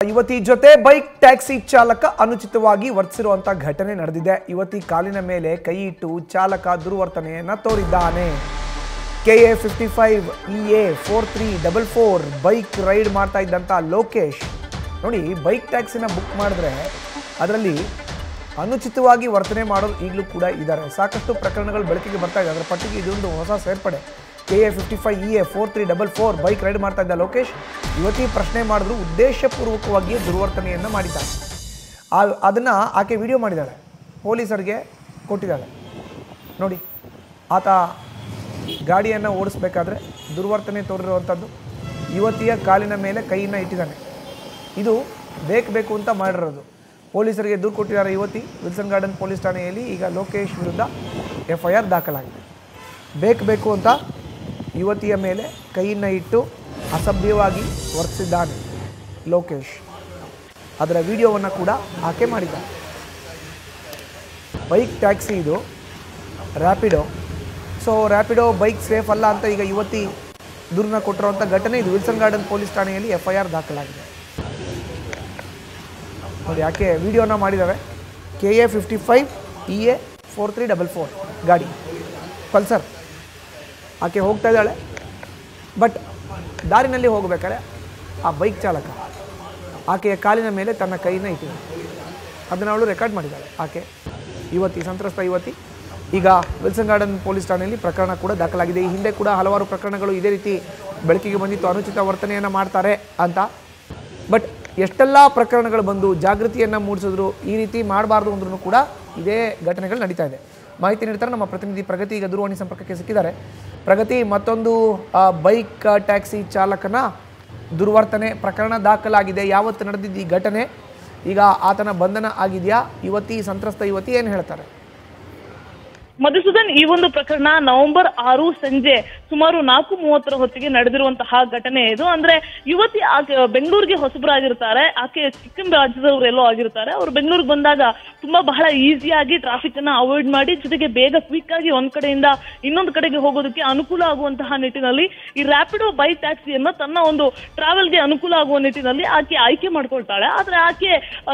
ಯುವತಿ ಜೊತೆ bike taxi ಚಾಲಕ ಅನುಚಿತವಾಗಿ ವರ್ತಿಸಿರುವಂತ ಘಟನೆ ನಡೆದಿದೆ. ಯುವತಿ ಕಾಲಿನ ಮೇಲೆ ಕೈ ಇಟ್ಟು ಚಾಲಕ ದುರ್ವರ್ತನೆಯನ್ನ ತೋರಿದ್ದಾನೆ. KA 55 EA 4344 ಬೈಕ್ ರೈಡ್ ಮಾಡ್ತಾ ಇದ್ದಂತ ಲೋಕೇಶ್ ನೋಡಿ, ಬೈಕ್ ಟ್ಯಾಕ್ಸಿನ ಬುಕ್ ಮಾಡಿದ್ರೆ ಅದರಲ್ಲಿ ಅನುಚಿತವಾಗಿ ವರ್ತನೆ ಮಾಡೋರು ಈಗಲೂ ಕೂಡ ಇದ್ದಾರೆ. ಸಾಕಷ್ಟು ಪ್ರಕರಣಗಳು ಬೆಳಕಿಗೆ ಬರ್ತಾ ಇದೆ. ಅದರ ಪಟ್ಟಿಗೆ ಇದೊಂದು ಹೊಸ ಸೇರ್ಪಡೆ. KA 55 EA 4344 ಬೈಕ್ ರೈಡ್ ಮಾಡ್ತಾ ಇದ್ದ ಲೋಕೇಶ್ ಯುವತಿ ಪ್ರಶ್ನೆ ಮಾಡಿದ್ರು ಉದ್ದೇಶಪೂರ್ವಕವಾಗಿ ದುರ್ವರ್ತನೆಯನ್ನು ಮಾಡಿದ್ದಾರೆ. ಅದನ್ನು ಆಕೆ ವಿಡಿಯೋ ಮಾಡಿದ್ದಾಳೆ, ಪೊಲೀಸರಿಗೆ ಕೊಟ್ಟಿದ್ದಾಳೆ. ನೋಡಿ, ಆತ ಗಾಡಿಯನ್ನು ಓಡಿಸ್ಬೇಕಾದ್ರೆ ದುರ್ವರ್ತನೆ ತೋರಿರುವಂಥದ್ದು, ಯುವತಿಯ ಕಾಲಿನ ಮೇಲೆ ಕೈಯನ್ನು ಇಟ್ಟಿದ್ದಾನೆ. ಇದು ಬೇಕು ಅಂತ ಮಾಡಿರೋದು. ಪೊಲೀಸರಿಗೆ ದೂರು ಕೊಟ್ಟಿದ್ದಾರೆ ಯುವತಿ. ವಿಲ್ಸನ್ ಗಾರ್ಡನ್ ಪೊಲೀಸ್ ಠಾಣೆಯಲ್ಲಿ ಈಗ ಲೋಕೇಶ್ ವಿರುದ್ಧ FIR ದಾಖಲಾಗಿದೆ. ಬೇಕು ಅಂತ ಯುವತಿಯ ಮೇಲೆ ಕೈಯನ್ನು ಇಟ್ಟು ಅಸಭ್ಯವಾಗಿ ವರ್ತಿಸಿದ್ದಾನೆ ಲೋಕೇಶ್. ಅದರ ವಿಡಿಯೋವನ್ನು ಕೂಡ ಆಕೆ ಮಾಡಿದ್ದಾನೆ. ಬೈಕ್ ಟ್ಯಾಕ್ಸಿ ಇದು, Rapido. So Rapido bike safe ಅಲ್ಲ ಅಂತ ಈಗ ಯುವತಿ ದೂರನ್ನ ಕೊಟ್ಟಿರುವಂಥ ಘಟನೆ ಇದು. ವಿಲ್ಸನ್ ಗಾರ್ಡನ್ ಪೊಲೀಸ್ ಠಾಣೆಯಲ್ಲಿ FIR ದಾಖಲಾಗಿದೆ. ನೋಡಿ, ಆಕೆ ವಿಡಿಯೋನ ಮಾಡಿದ್ದಾವೆ. KA 55 EA 4344 ಗಾಡಿ ಪಲ್ಸರ್. ಆಕೆ ಹೋಗ್ತಾ ಇದ್ದಾಳೆ, ಬಟ್ ದಾರಿನಲ್ಲಿ ಹೋಗಬೇಕಾದ್ರೆ ಆ ಬೈಕ್ ಚಾಲಕ ಆಕೆಯ ಕಾಲಿನ ಮೇಲೆ ತನ್ನ ಕೈಯನ್ನು ಇಟ್ಟಿದ್ದಾನೆ. ಅದನ್ನು ಅವಳು ರೆಕಾರ್ಡ್ ಮಾಡಿದ್ದಾಳೆ. ಆಕೆ ಯುವತಿ, ಸಂತ್ರಸ್ತ ಯುವತಿ. ಈಗ ವಿಲ್ಸನ್ ಗಾರ್ಡನ್ ಪೊಲೀಸ್ ಠಾಣೆಯಲ್ಲಿ ಪ್ರಕರಣ ಕೂಡ ದಾಖಲಾಗಿದೆ. ಈ ಹಿಂದೆ ಕೂಡ ಹಲವಾರು ಪ್ರಕರಣಗಳು ಇದೇ ರೀತಿ ಬೆಳಕಿಗೆ ಬಂದಿತ್ತು, ಅನುಚಿತ ವರ್ತನೆಯನ್ನು ಮಾಡ್ತಾರೆ ಅಂತ. ಬಟ್ ಎಷ್ಟೆಲ್ಲ ಪ್ರಕರಣಗಳು ಬಂದು ಜಾಗೃತಿಯನ್ನು ಮೂಡಿಸಿದ್ರು, ಈ ರೀತಿ ಮಾಡಬಾರ್ದು ಅಂದ್ರೂ ಕೂಡ ಇದೇ ಘಟನೆಗಳು ನಡೀತಾ ಇದೆ. ಮಾಹಿತಿ ನೀಡ್ತಾರೆ ನಮ್ಮ ಪ್ರತಿನಿಧಿ ಪ್ರಗತಿ. ಈಗ ದೂರವಾಣಿ ಸಂಪರ್ಕಕ್ಕೆ ಸಿಕ್ಕಿದ್ದಾರೆ. ಪ್ರಗತಿ, ಮತ್ತೊಂದು ಬೈಕ್ ಟ್ಯಾಕ್ಸಿ ಚಾಲಕನ ದುರ್ವರ್ತನೆ ಪ್ರಕರಣ ದಾಖಲಾಗಿದೆ. ಯಾವತ್ತು ನಡೆದಿದ್ದು ಈ ಘಟನೆ? ಈಗ ಆತನ ಬಂಧನ ಆಗಿದೆಯಾ? ಯುವತಿ, ಸಂತ್ರಸ್ತ ಯುವತಿ ಏನು ಹೇಳ್ತಾರೆ? ಮಧುಸೂದನ್, ಈ ಒಂದು ಪ್ರಕರಣ ನವೆಂಬರ್ 6 ಸಂಜೆ ಸುಮಾರು 4:30 ಹೊತ್ತಿಗೆ ನಡೆದಿರುವಂತಹ ಘಟನೆ ಇದು. ಅಂದ್ರೆ ಯುವತಿ ಬೆಂಗಳೂರಿಗೆ ಹೊಸಬರಾಗಿರ್ತಾರೆ. ಆಕೆ ಸಿಕ್ಕಿಂ ರಾಜ್ಯದವರೆಲ್ಲೋ ಆಗಿರ್ತಾರೆ. ಅವ್ರು ಬೆಂಗಳೂರಿಗೆ ಬಂದಾಗ ತುಂಬಾ ಬಹಳ ಈಸಿಯಾಗಿ ಟ್ರಾಫಿಕ್ ಅನ್ನ ಅವಾಯ್ಡ್ ಮಾಡಿ, ಜೊತೆಗೆ ಬೇಗ ಕ್ವಿಕ್ ಆಗಿ ಒಂದ್ ಕಡೆಯಿಂದ ಇನ್ನೊಂದು ಕಡೆಗೆ ಹೋಗೋದಕ್ಕೆ ಅನುಕೂಲ ಆಗುವಂತಹ ನಿಟ್ಟಿನಲ್ಲಿ ಈ ರ್ಯಾಪಿಡೋ ಬೈಕ್ ಟ್ಯಾಕ್ಸಿಯನ್ನ ತನ್ನ ಒಂದು ಟ್ರಾವೆಲ್ಗೆ ಅನುಕೂಲ ಆಗುವ ನಿಟ್ಟಿನಲ್ಲಿ ಆಕೆ ಆಯ್ಕೆ ಮಾಡ್ಕೊಳ್ತಾಳೆ. ಆದ್ರೆ ಆಕೆ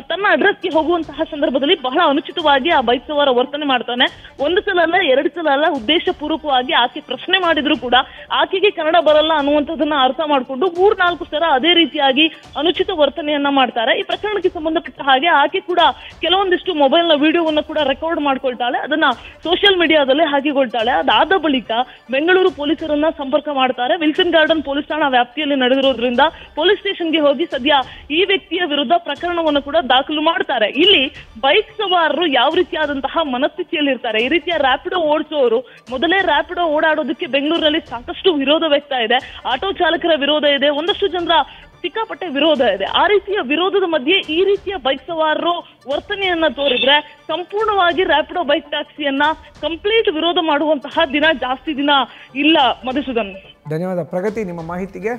ತನ್ನ ಅಡ್ರೆಸ್ಗೆ ಹೋಗುವಂತಹ ಸಂದರ್ಭದಲ್ಲಿ ಬಹಳ ಅನುಚಿತವಾಗಿ ಆ ಬೈಕ್ ಸವಾರ ವರ್ತನೆ ಮಾಡ್ತಾನೆ. ಒಂದು ಸಲ ಅಲ್ಲ, ಎರಡು ಸಲ ಅಲ್ಲ, ಉದ್ದೇಶ ಪೂರ್ವಕವಾಗಿ ಆಕೆ ಪ್ರಶ್ನೆ ಮಾಡಿದ್ರು ಕೂಡ ಆಕೆಗೆ ಕನ್ನಡ ಬರಲ್ಲ ಅನ್ನುವಂಥದ್ದನ್ನ ಅರ್ಥ ಮಾಡಿಕೊಂಡು 3-4 ಸಲ ಅದೇ ರೀತಿಯಾಗಿ ಅನುಚಿತ ವರ್ತನೆಯನ್ನ ಮಾಡ್ತಾರೆ. ಈ ಪ್ರಕರಣಕ್ಕೆ ಸಂಬಂಧಪಟ್ಟ ಹಾಗೆ ಆಕೆ ಕೂಡ ಕೆಲವೊಂದಿಷ್ಟು ಮೊಬೈಲ್ ನ ವಿಡಿಯೋವನ್ನು ಕೂಡ ರೆಕಾರ್ಡ್ ಮಾಡ್ಕೊಳ್ತಾಳೆ. ಅದನ್ನ ಸೋಷಿಯಲ್ ಮೀಡಿಯಾದಲ್ಲೇ ಹಾಕಿಕೊಳ್ತಾಳೆ. ಅದಾದ ಬಳಿಕ ಬೆಂಗಳೂರು ಪೊಲೀಸರನ್ನ ಸಂಪರ್ಕ ಮಾಡ್ತಾರೆ. ವಿಲ್ಸನ್ ಗಾರ್ಡನ್ ಪೊಲೀಸ್ ಠಾಣಾ ವ್ಯಾಪ್ತಿಯಲ್ಲಿ ನಡೆದಿರೋದ್ರಿಂದ ಪೊಲೀಸ್ ಸ್ಟೇಷನ್ಗೆ ಹೋಗಿ ಸದ್ಯ ಈ ವ್ಯಕ್ತಿಯ ವಿರುದ್ಧ ಪ್ರಕರಣವನ್ನು ಕೂಡ ದಾಖಲು ಮಾಡ್ತಾರೆ. ಇಲ್ಲಿ ಬೈಕ್ ಸವಾರರು ಯಾವ ರೀತಿಯಾದಂತಹ ಮನಸ್ಥಿತಿಯಲ್ಲಿ ಇರ್ತಾರೆ, ಈ ರೀತಿಯ ರ್ಯಾಪಿಡೋ ಓಡಿಸೋರು, ಮೊದಲೇ ರ್ಯಾಪಿಡೋ ಓಡಾಡೋದಕ್ಕೆ ಬೆಂಗಳೂರಿನಲ್ಲಿ ಸಾಕಷ್ಟು ವಿರೋಧ ವ್ಯಕ್ತ ಇದೆ. ಆಟೋ ಚಾಲಕರ ವಿರೋಧ ಇದೆ, ಒಂದಷ್ಟು ಜನರ ಸಿಕ್ಕಾಪಟ್ಟೆ ವಿರೋಧ ಇದೆ. ಆ ರೀತಿಯ ವಿರೋಧದ ಮಧ್ಯೆ ಈ ರೀತಿಯ ಬೈಕ್ ಸವಾರರು ವರ್ತನೆಯನ್ನ ತೋರಿದ್ರೆ ಸಂಪೂರ್ಣವಾಗಿ ರ್ಯಾಪಿಡೋ ಬೈಕ್ ಟ್ಯಾಕ್ಸಿಯನ್ನ ಕಂಪ್ಲೀಟ್ ವಿರೋಧ ಮಾಡುವಂತಹ ದಿನ ಜಾಸ್ತಿ ದಿನ ಇಲ್ಲ. ಮಧುಸೂದನ್, ಧನ್ಯವಾದ ಪ್ರಗತಿ ನಿಮ್ಮ ಮಾಹಿತಿಗೆ.